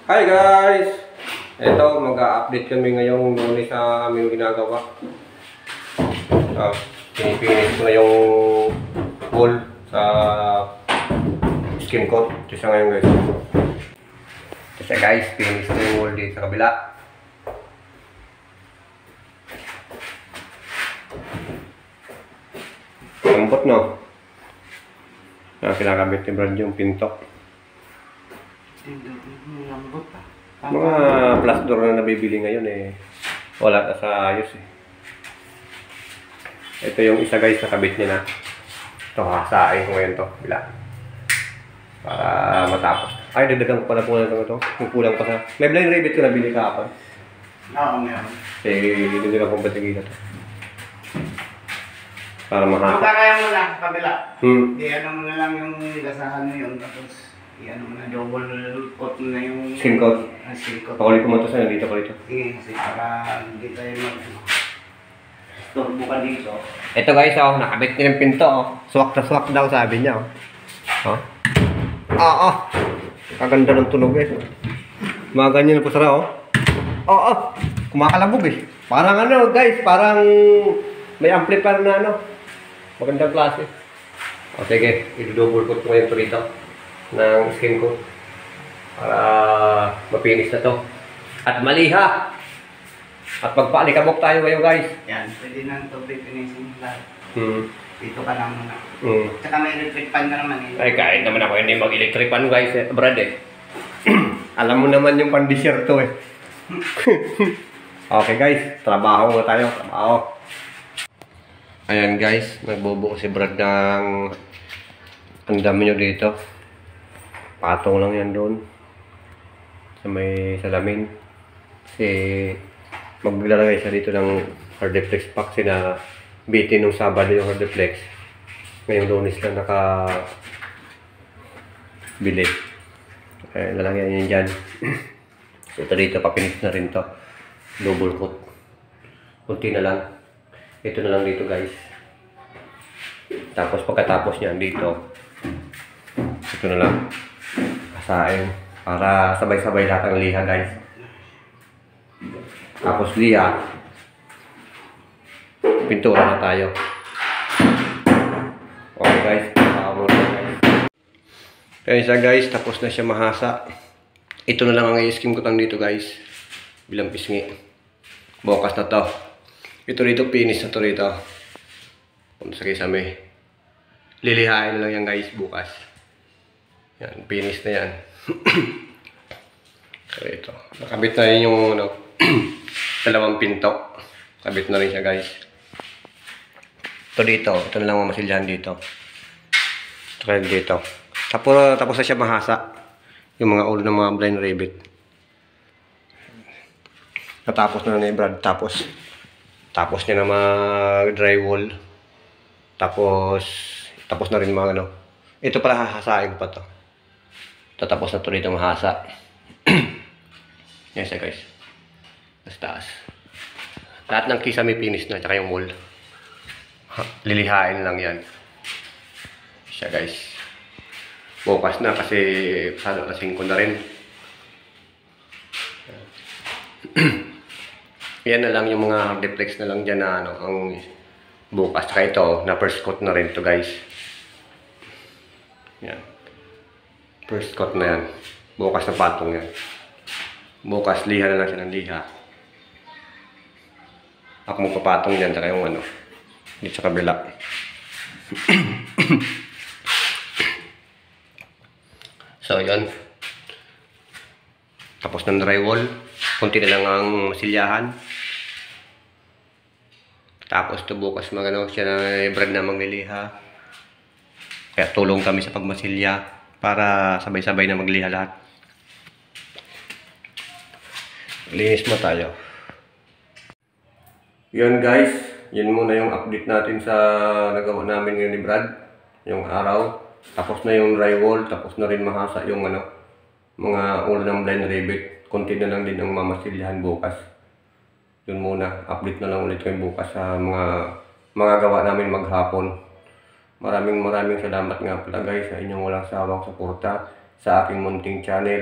Hi guys! Ito, mag-a-update kami ngayong Lunes sa aming ginagawa. Pinipinis ko na yung wool sa skin coat. Ito siya ngayon guys. Ito siya guys, pinis ko yung wool dito sa kabila. Lambot no? Kinakamit ni Brad yung pinto. Mga plus door na nabibili ngayon eh, wala na sa ayos eh. Ito yung isa guys na kabit niya na. Ito hasain ko ngayon to, bila. Para matapos. Ay, dagdagan ko pala po na ito. Yung kulang pa sa... May blind rabbit ko nabili kahapon. Oo, meron. Eh, dagdagan ko batigil na to. Para mahasa. Magkakaya mo na, kabila. Di ano mo na lang yung gasahan mo yun, tapos i-ano mo na, double coat mo na yung... Skin coat? Skin coat. Pakulit ko mo ito sa'yo, dito ko dito. Sige, kasi para hindi tayo mag-storbo ka dito. Ito guys, oh, nakabit niya ng pinto, oh. Swak na swak daw, sabi niya, oh. Kaganda ng tunog, eh. Mga ganyan po sara, oh. Kumakalabog, eh. Parang ano, guys, parang may amplifier na, ano. Magandang klase. O, sige, i-double coat ko ngayon rito ng skin coat para mapinis na to. At maliha! At magpaalikabok tayo ngayon, guys. Yan, pwede na ito pipinisin lahat. Dito ka lang muna. Tsaka may electric fan na naman eh. Ay, kahit naman ako hindi mag-electric fan, guys, eh, Brad, eh. Alam mo naman yung pan-desierto, eh. Okay, guys. Trabaho na tayo. Trabaho. Ayan, guys. Nagbubuo si Brad ng... Ang dami nyo dito. Patong lang yan doon. Sa may salamin. Kasi... Maglalagay siya dito ng hardeflex pack. Sina bitin nung Sabado yung hardeflex. Ngayong Lunes lang bili. Kaya lalagyan yan dyan. So ito dito, papinis na rin to. Double coat. Kunti na lang. Ito na lang dito, guys. Tapos pagkatapos niyan dito, ito na lang. Kasain. Para sabay-sabay lahat ang liha, guys. Tapos liha. Pintura na tayo. Okay, guys. Kaya siya, guys. Tapos na siya mahasa. Ito na lang ang i-skim ko tang dito, guys. Bilang pisngi. Bukas na to. Ito dito, finish na to dito. Kung sa kisame. Lilihain lang yan, guys, bukas. Yan, finish na yan. So ito. Nakabit na yun yung ano, dalawang pinto. Kabit na rin siya, guys. Ito dito. Ito na lang ang masilyahan dito. Ito kaya dito. Tapos na siya mahasa. Yung mga ulo ng mga blind rabbit. Natapos na ni Brad. Tapos niya na mag-drywall. Tapos na rin mga ano. Ito pala hahasain ko pa to. Tatapos na to dito mahasa. Yan siya, guys. Mas taas. Lahat ng kisame finish na. Tsaka yung wall. Lilihain lang yan. Siya, guys. Bukas na kasi pasado na 5 na rin. Yan na lang yung mga hardeflex na lang dyan na ano, ang bukas. Tsaka ito, na first coat na rin to, guys. Yan. First coat na yan. Bukas na patong yan. Bukas, liha na lang siya ng liha. Ako magpapatong yan, tsaka yung ano, dito sa kabila. So, yun. Tapos ng drywall. Kunti na lang ang masilyahan. Tapos ito bukas magano siya na Brad na magliliha. Kaya tulong kami sa pagmasilya para sabay-sabay na magliha lahat. Linis mo tayo. Yun, guys. Yun muna yung update natin sa nagawa namin ngayon ni Brad. Yung araw. Tapos na yung drywall. Tapos na rin mahasa yung ano, mga ulo ng blind rabbit. Kunti na lang din ang mamasilyahan bukas. Yun muna. Update na lang ulit kayo bukas sa mga gawa namin maghapon. Maraming salamat nga pala, guys, sa inyong walang sawang suporta sa aking munting channel.